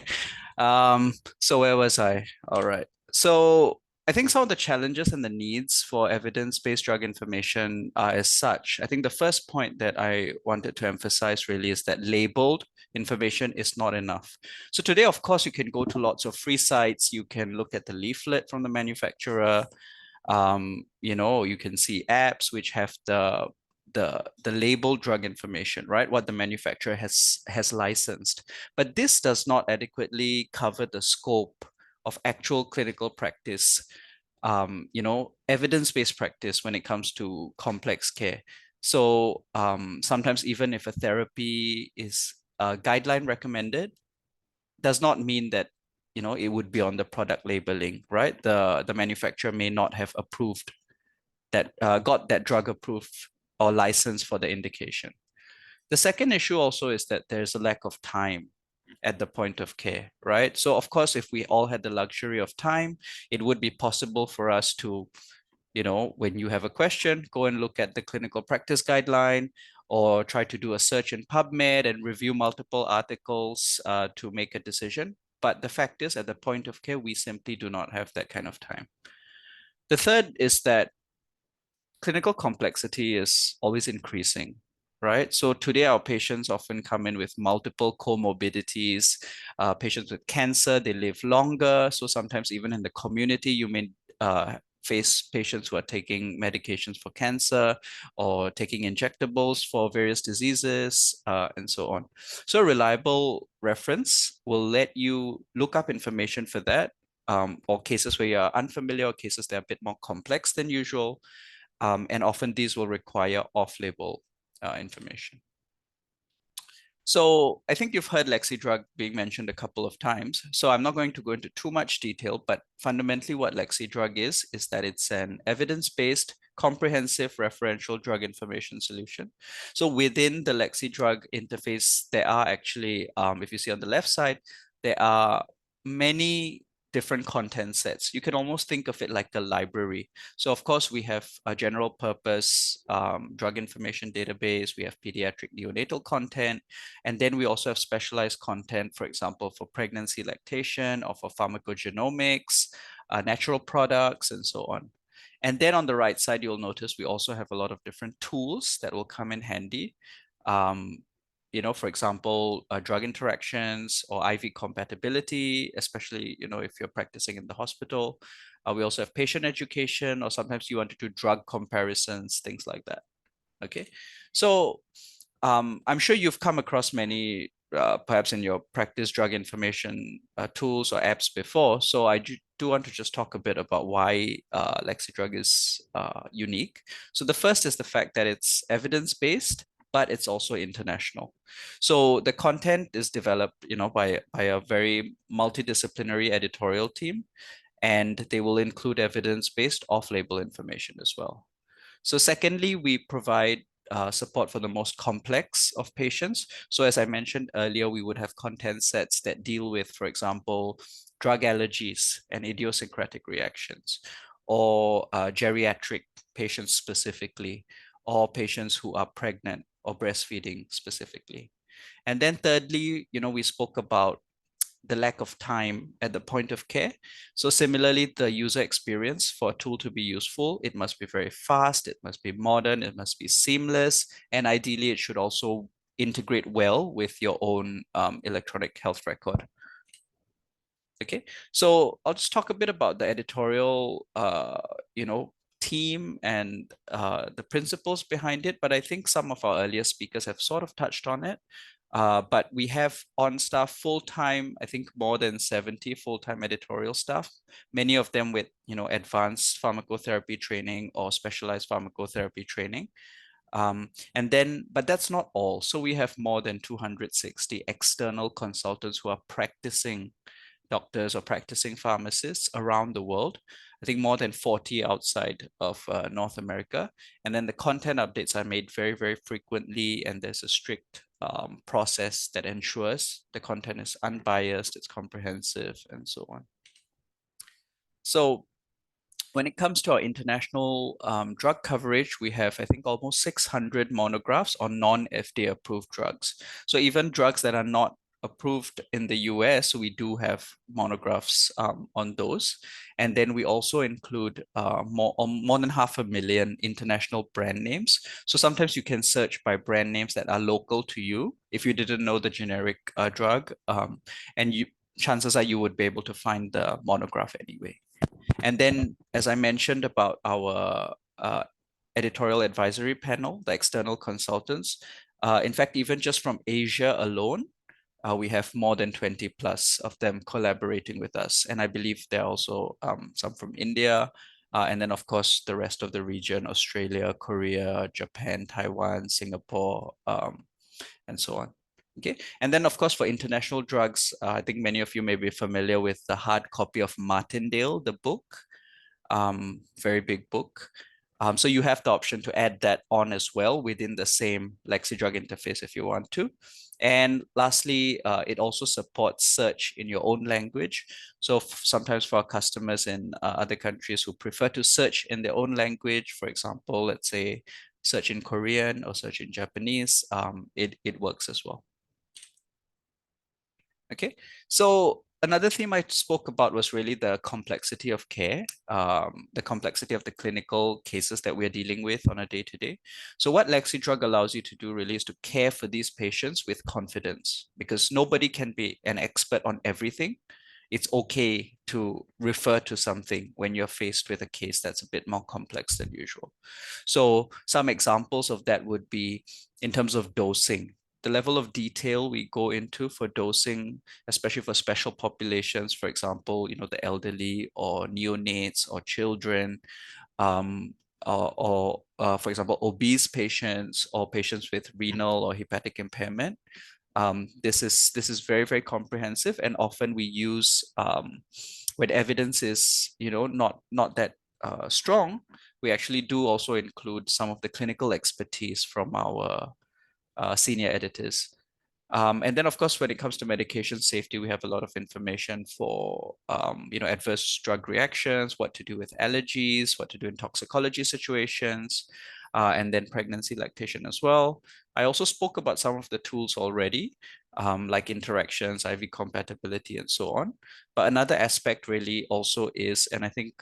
So where was I? All right. So I think some of the challenges and the needs for evidence-based drug information are as such. I think the first point that I wanted to emphasize really is that labeled information is not enough. So today, of course, you can go to lots of free sites. You can look at the leaflet from the manufacturer. You can see apps which have the labeled drug information, right? What the manufacturer has licensed. But this does not adequately cover the scope of actual clinical practice evidence-based practice when it comes to complex care. So sometimes even if a therapy is guideline recommended, does not mean that it would be on the product labeling, right? The manufacturer may not have approved that, got that drug approved or licensed for the indication. The second issue also is that there's a lack of time at the point of care, right? So of course, if we all had the luxury of time, it would be possible for us to, when you have a question, go and look at the clinical practice guideline or try to do a search in PubMed and review multiple articles to make a decision. But the fact is, at the point of care, we simply do not have that kind of time. The third is that clinical complexity is always increasing, right? So today our patients often come in with multiple comorbidities. Patients with cancer, they live longer. So sometimes even in the community, you may face patients who are taking medications for cancer or taking injectables for various diseases and so on. So a reliable reference will let you look up information for that, or cases where you're unfamiliar, or cases that are a bit more complex than usual. And often these will require off-label information. So I think you've heard LexiDrug being mentioned a couple of times. So I'm not going to go into too much detail, but fundamentally what LexiDrug is that it's an evidence-based, comprehensive referential drug information solution. So within the LexiDrug interface, there are actually, if you see on the left side, there are many different content sets. You can almost think of it like a library. So of course, we have a general purpose drug information database. We have pediatric neonatal content. And then we also have specialized content, for example, for pregnancy lactation or for pharmacogenomics, natural products, and so on. And then on the right side, you'll notice we also have a lot of different tools that will come in handy. For example, drug interactions or IV compatibility, especially, if you're practicing in the hospital. We also have patient education, or sometimes you want to do drug comparisons, things like that. Okay, so I'm sure you've come across many, perhaps in your practice, drug information tools or apps before. So I do want to just talk a bit about why LexiDrug is unique. So the first is the fact that it's evidence-based, but it's also international. So the content is developed, by a very multidisciplinary editorial team, and they will include evidence-based off-label information as well. So secondly, we provide support for the most complex of patients. So as I mentioned earlier, we would have content sets that deal with, for example, drug allergies and idiosyncratic reactions, or geriatric patients specifically, or patients who are pregnant or breastfeeding specifically. And then thirdly, we spoke about the lack of time at the point of care. So similarly, the user experience for a tool to be useful, it must be very fast, it must be modern, it must be seamless, and ideally it should also integrate well with your own electronic health record. Okay, so I'll just talk a bit about the editorial, team and the principles behind it, but I think some of our earlier speakers have sort of touched on it. But we have on staff full-time, I think more than 70 full-time editorial staff, many of them with, advanced pharmacotherapy training or specialized pharmacotherapy training. But that's not all. So we have more than 260 external consultants who are practicing doctors or practicing pharmacists around the world. I think more than 40 outside of North America. And then the content updates are made very, very frequently, and there's a strict process that ensures the content is unbiased, it's comprehensive, and so on. So when it comes to our international drug coverage, we have, I think, almost 600 monographs on non-FDA approved drugs. So even drugs that are not approved in the US, we do have monographs on those. And then we also include more than 500,000 international brand names. So sometimes you can search by brand names that are local to you if you didn't know the generic drug, and chances are you would be able to find the monograph anyway. And then, as I mentioned about our editorial advisory panel, the external consultants, in fact, even just from Asia alone, we have more than 20 plus of them collaborating with us. And I believe there are also some from India And then, of course, the rest of the region, Australia, Korea, Japan, Taiwan, Singapore, and so on. Okay, and then of course for international drugs, I think many of you may be familiar with the hard copy of Martindale, the book, very big book. So you have the option to add that on as well within the same LexiDrug interface if you want to. And lastly, it also supports search in your own language. So sometimes for our customers in other countries who prefer to search in their own language, for example, let's say search in Korean or search in Japanese, it works as well. Okay, so another theme I spoke about was really the complexity of care, the complexity of the clinical cases that we're dealing with on a day-to-day. So what LexiDrug allows you to do really is to care for these patients with confidence, because nobody can be an expert on everything. It's okay to refer to something when you're faced with a case that's a bit more complex than usual. So some examples of that would be in terms of dosing. The level of detail we go into for dosing, especially for special populations, for example, the elderly or neonates or children, or for example, obese patients or patients with renal or hepatic impairment. This is very, very comprehensive, and often we use when evidence is not that strong, we actually do also include some of the clinical expertise from our senior editors. And then, of course, when it comes to medication safety, we have a lot of information for, adverse drug reactions, what to do with allergies, what to do in toxicology situations, and then pregnancy lactation as well. I also spoke about some of the tools already, like interactions, IV compatibility, and so on. But another aspect really also is, and I think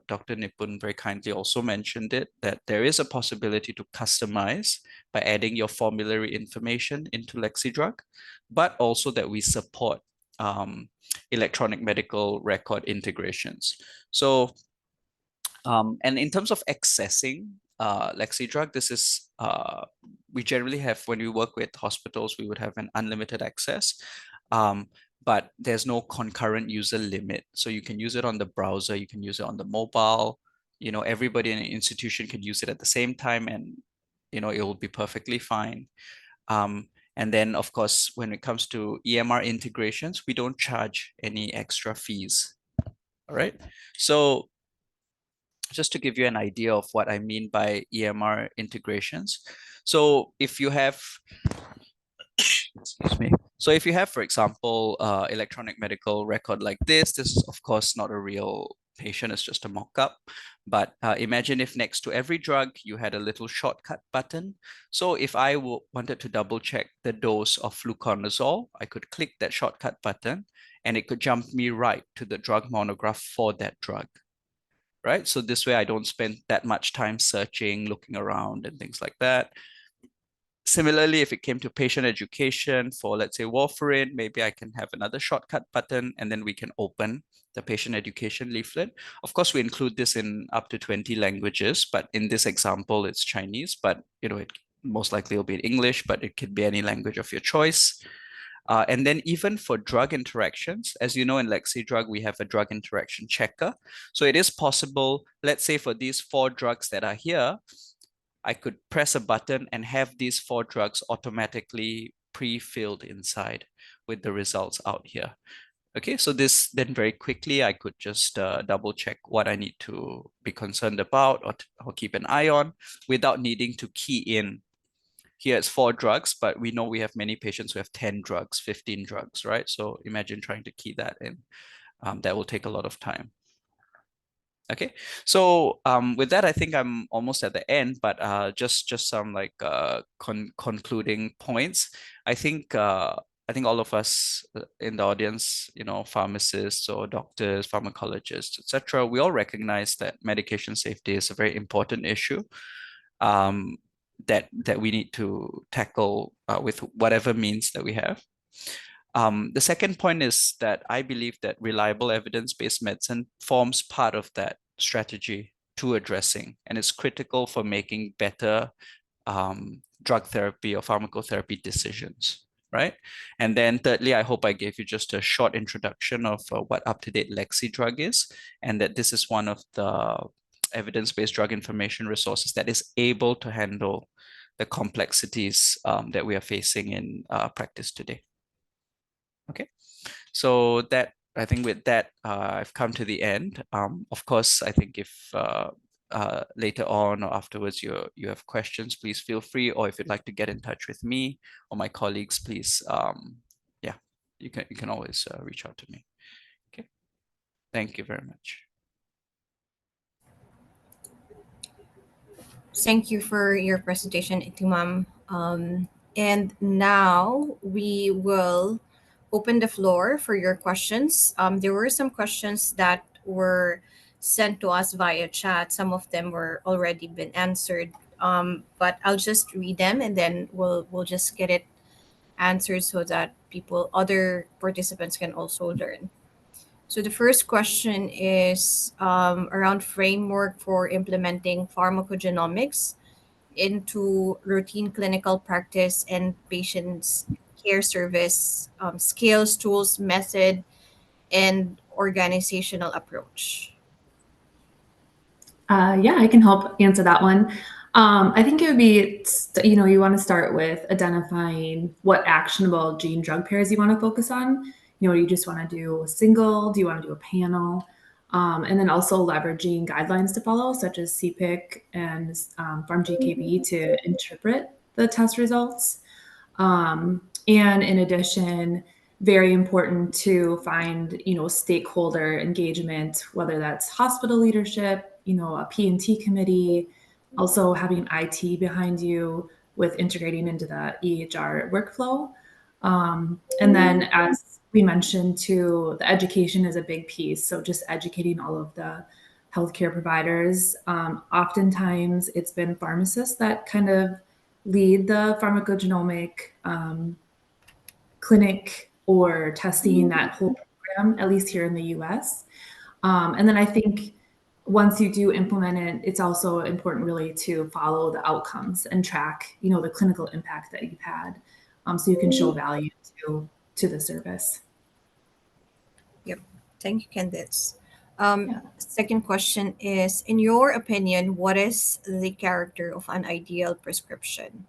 Dr. Nipun very kindly also mentioned it, that there is a possibility to customize by adding your formulary information into LexiDrug, but also that we support electronic medical record integrations. So, and in terms of accessing LexiDrug, this is, we generally have, when we work with hospitals, we would have an unlimited access, but there's no concurrent user limit. So you can use it on the browser, you can use it on the mobile, everybody in an institution can use it at the same time, and it will be perfectly fine. And then, of course, when it comes to EMR integrations, we don't charge any extra fees. All right. So just to give you an idea of what I mean by EMR integrations. So if you have, excuse me. So if you have, for example, electronic medical record like this is of course not a real patient, it's just a mock-up. But imagine if next to every drug, you had a little shortcut button. So if I wanted to double check the dose of fluconazole, I could click that shortcut button and it could jump me right to the drug monograph for that drug. Right? So this way I don't spend that much time searching, looking around and things like that. Similarly, if it came to patient education for, let's say, warfarin, maybe I can have another shortcut button and then we can open the patient education leaflet. Of course, we include this in up to 20 languages, but in this example, it's Chinese, but it most likely will be in English, but it could be any language of your choice. And then even for drug interactions, as you know, in LexiDrug, we have a drug interaction checker. So it is possible, let's say for these 4 drugs that are here, I could press a button and have these 4 drugs automatically pre-filled inside with the results out here. Okay, so this then very quickly, I could just double check what I need to be concerned about or keep an eye on without needing to key in. Here it's 4 drugs, but we know we have many patients who have 10 drugs, 15 drugs, right? So imagine trying to key that in. That will take a lot of time. Okay, so with that, I think I'm almost at the end, but just some like concluding points. I think all of us in the audience, pharmacists or doctors, pharmacologists, etc., we all recognize that medication safety is a very important issue. That we need to tackle with whatever means that we have. The second point is that I believe that reliable evidence-based medicine forms part of that strategy to addressing, and it's critical for making better drug therapy or pharmacotherapy decisions, right? And then thirdly, I hope I gave you just a short introduction of what up-to-date LexiDrug is, and that this is one of the evidence-based drug information resources that is able to handle the complexities that we are facing in practice today. Okay, so that I think with that I've come to the end. Of course, I think if later on or afterwards you have questions, please feel free. Or if you'd like to get in touch with me or my colleagues, please, yeah, you can always reach out to me. Okay, thank you very much. Thank you for your presentation, Ihtimam. And now we will open the floor for your questions. There were some questions that were sent to us via chat. Some of them were already been answered, but I'll just read them and then we'll just get it answered so that other participants can also learn. So the first question is around framework for implementing pharmacogenomics into routine clinical practice and patients care service, skills, tools, method, and organizational approach. Yeah, I can help answer that one. I think it would be, you want to start with identifying what actionable gene drug pairs you want to focus on. Do you just want to do a single? Do you want to do a panel? And then also leveraging guidelines to follow, such as CPIC and PharmGKB to interpret the test results. And in addition, very important to find, stakeholder engagement, whether that's hospital leadership, a P&T committee, also having IT behind you with integrating into the EHR workflow. And then as we mentioned too, the education is a big piece. So just educating all of the healthcare providers. Oftentimes it's been pharmacists that kind of lead the pharmacogenomic clinic or testing that whole program, at least here in the US. And then I think once you do implement it, it's also important really to follow the outcomes and track, the clinical impact that you've had, so you can show value to the service. Yep. Thank you, Kandace. Second question is, in your opinion, what is the character of an ideal prescription?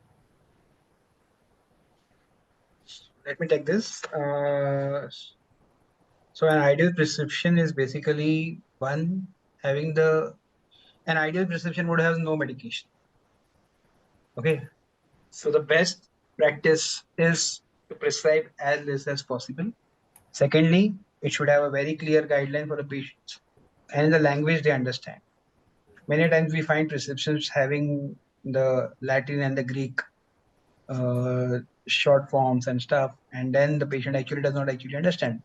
Let me take this. So an ideal prescription is basically one having an ideal prescription would have no medication. Okay. So the best practice is to prescribe as less as possible. Secondly, it should have a very clear guideline for the patients and in the language they understand. Many times we find prescriptions having the Latin and the Greek short forms and stuff, and then the patient actually does not actually understand.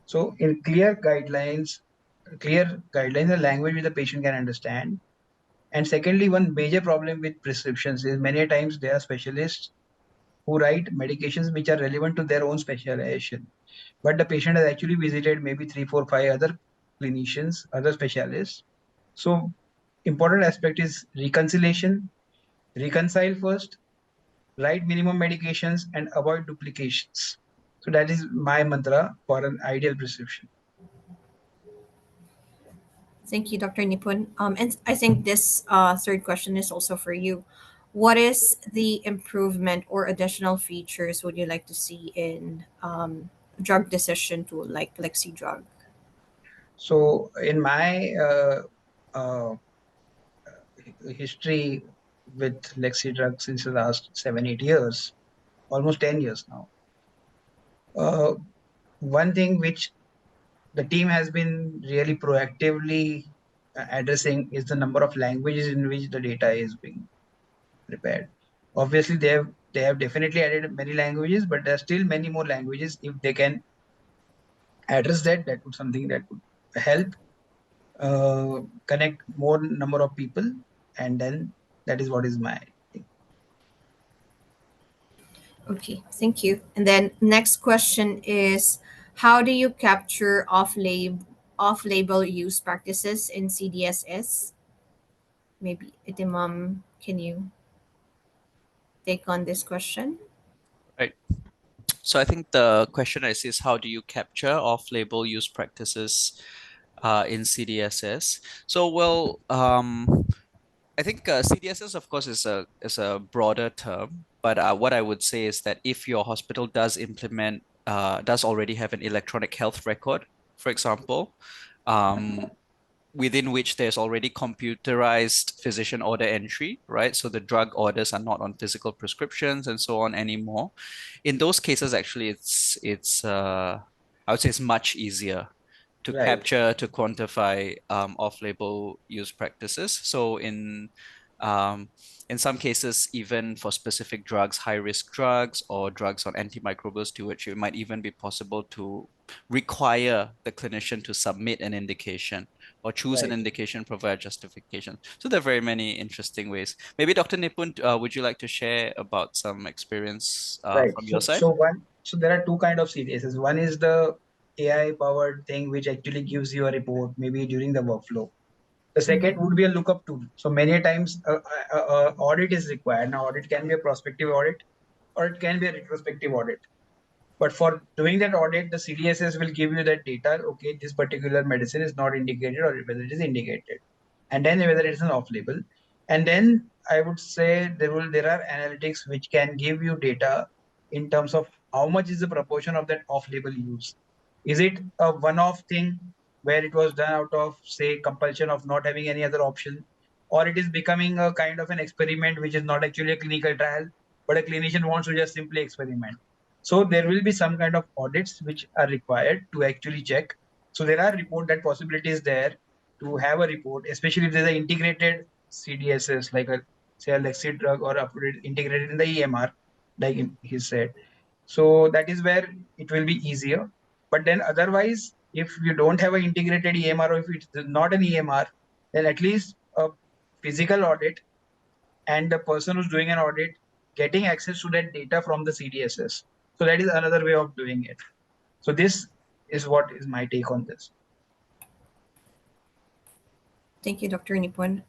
So in clear guidelines, the language which the patient can understand. And secondly, one major problem with prescriptions is many times there are specialists who write medications which are relevant to their own specialization. But the patient has actually visited maybe 3, 4, 5 other clinicians, other specialists. So important aspect is reconciliation, reconcile first, write minimum medications and avoid duplications. So that is my mantra for an ideal prescription. Thank you, Dr. Nipun. And I think this third question is also for you. What is the improvement or additional features would you like to see in drug decision tool like LexiDrug? So in my history with LexiDrug since the last 7, 8 years, almost 10 years now, one thing which the team has been really proactively addressing is the number of languages in which the data is being prepared. Obviously, they have definitely added many languages, but there are still many more languages. If they can address that, that would something that would help connect more number of people, and then that is what is my thing. Okay, thank you. And then next question is, how do you capture off-label use practices in CDSS? Maybe Ihtimam, can you take on this question? Right. So I think the question is how do you capture off-label use practices in CDSS. So, well, I think CDSS, of course, is a broader term, but what I would say is that if your hospital does already have an electronic health record, for example, um, within which there's already computerized physician order entry, right? So the drug orders are not on physical prescriptions and so on anymore. In those cases, actually, it's I would say it's much easier to Right. capture, to quantify off-label use practices. So um, in some cases, even for specific drugs, high-risk drugs or drugs on antimicrobial stewardship, it might even be possible to require the clinician to submit an indication or choose an Right. indication, provide justification. So there are very many interesting ways. Maybe Dr. Nipun, would you like to share about some experience Right. from your So, side? so there are two kind of CDSs. One is the AI powered thing, which actually gives you a report maybe during the workflow. The second would be a lookup tool. So many times audit is required. Now, audit can be a prospective audit or it can be a retrospective audit. But for doing that audit, the CDSS will give you that data. Okay, this particular medicine is not indicated or whether it is indicated, and then whether it's an off-label. And then I would say there are analytics which can give you data in terms of how much is the proportion of that off-label use. Is it a one-off thing where it was done out of say compulsion of not having any other option, or it is becoming a kind of an experiment which is not actually a clinical trial, but a clinician wants to just simply experiment. So there will be some kind of audits which are required to actually check. So there are report that possibility is there to have a report, especially if there's an integrated CDSS like a say a Lexi drug or integrated in the EMR, like he said. So that is where it will be easier. But then otherwise, if you don't have an integrated EMR or if it's not an EMR, then at least a physical audit and the person who's doing an audit getting access to that data from the CDSS. So that is another way of doing it. So this is what is my take on this. Thank you, Dr. Nipun.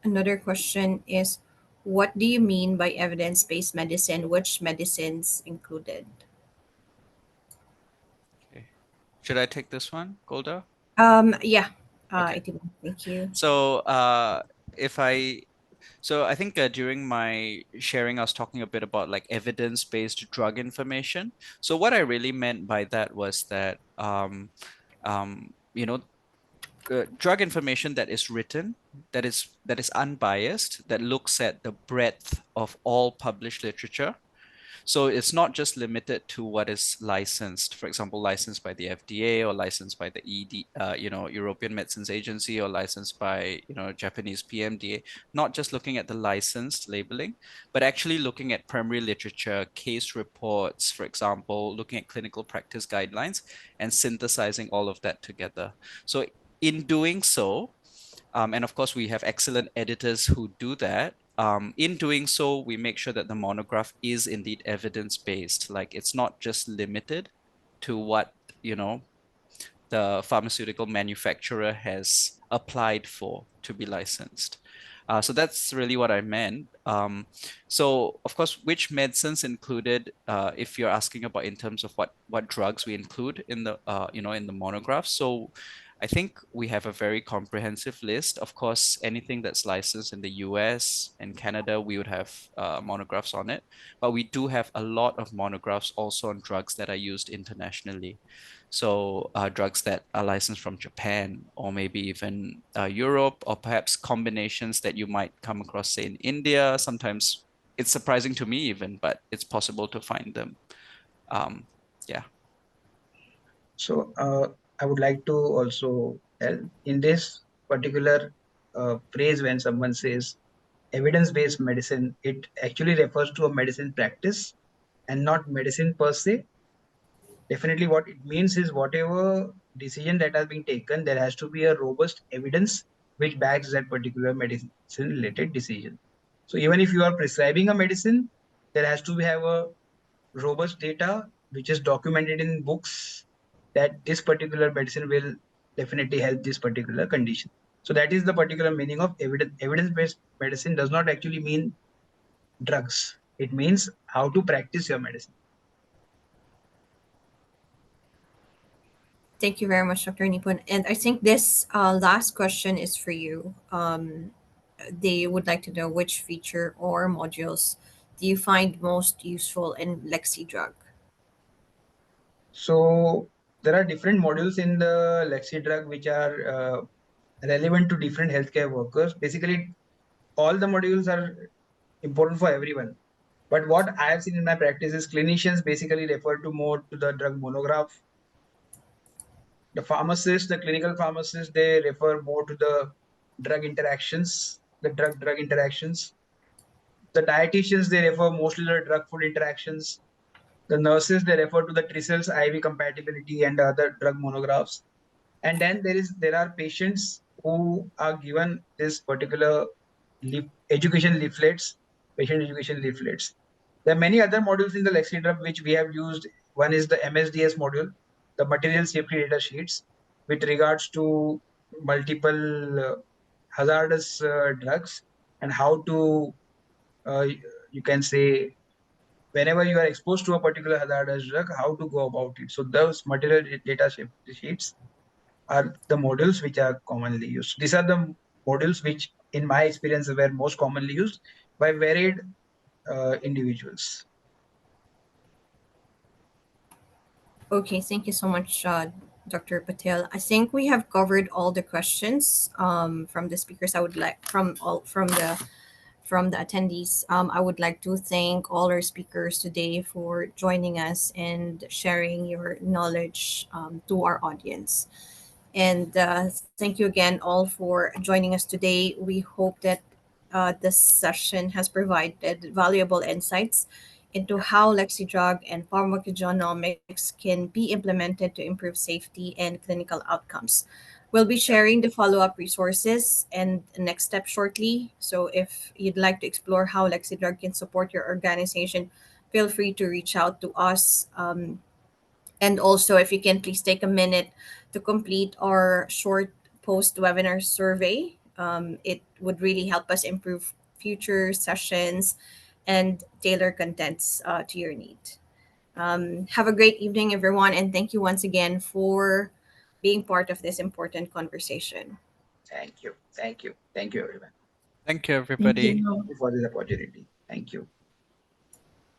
Another question is, what do you mean by evidence-based medicine? Which medicines included? Okay. Should I take this one, Golda? Yeah. Okay. Thank you. So if I so I think during my sharing, I was talking a bit about like evidence-based drug information. So what I really meant by that was that you know, drug information that is written, that is unbiased, that looks at the breadth of all published literature. So it's not just limited to what is licensed, for example, licensed by the FDA or licensed by the European Medicines Agency or licensed by, Japanese PMDA, not just looking at the licensed labeling, but actually looking at primary literature, case reports, for example, looking at clinical practice guidelines and synthesizing all of that together. So in doing so, and of course, we have excellent editors who do that. In doing so, we make sure that the monograph is indeed evidence-based. Like it's not just limited to what, the pharmaceutical manufacturer has applied for to be licensed. So that's really what I meant. So of course, which medicines included, if you're asking about in terms of what drugs we include in the in the monograph. So I think we have a very comprehensive list. Of course, anything that's licensed in the US and Canada, we would have monographs on it. But we do have a lot of monographs also on drugs that are used internationally. So drugs that are licensed from Japan or maybe even Europe, or perhaps combinations that you might come across, say, in India. Sometimes it's surprising to me even, but it's possible to find them. Yeah. So I would like to also tell in this particular phrase when someone says evidence-based medicine, it actually refers to a medicine practice and not medicine per se. Definitely what it means is whatever decision that has been taken, there has to be a robust evidence which backs that particular medicine related decision. So even if you are prescribing a medicine, there has to have a robust data which is documented in books that this particular medicine will definitely help this particular condition. So that is the particular meaning of evidence. Evidence-based medicine does not actually mean drugs. It means how to practice your medicine. Thank you very much, Dr. Nipun. And I think this last question is for you. They would like to know which feature or modules do you find most useful in LexiDrug? So there are different modules in the LexiDrug which are relevant to different healthcare workers. Basically, all the modules are important for everyone. But what I have seen in my practice is clinicians basically refer to more to the drug monograph. The pharmacists, the clinical pharmacists, they refer more to the drug interactions, the drug-drug interactions. The dietitians, they refer mostly to the drug-food interactions. The nurses, they refer to the TRISL's IV compatibility and other drug monographs. And then there are patients who are given this particular education leaflets, patient education leaflets. There are many other modules in the LexiDrug which we have used. One is the MSDS module, the material safety data sheets, with regards to multiple hazardous drugs and how to, uh, you can say, whenever you are exposed to a particular hazardous drug, how to go about it. So those material data sheets are the modules which are commonly used. These are the modules which, in my experience, were most commonly used by varied individuals. Okay, thank you so much, Dr. Patil. I think we have covered all the questions from the speakers. I would like from the attendees. I would like to thank all our speakers today for joining us and sharing your knowledge to our audience. And thank you again all for joining us today. We hope that this session has provided valuable insights into how LexiDrug and pharmacogenomics can be implemented to improve safety and clinical outcomes. We'll be sharing the follow-up resources and next step shortly. So if you'd like to explore how LexiDrug can support your organization, feel free to reach out to us. And also, if you can please take a minute to complete our short post webinar survey, it would really help us improve future sessions and tailor contents to your need. Have a great evening, everyone, and thank you once again for being part of this important conversation. Thank you. Thank you. Thank you, everyone. Thank you, Thank everybody. you. Thank you for this opportunity. Thank you.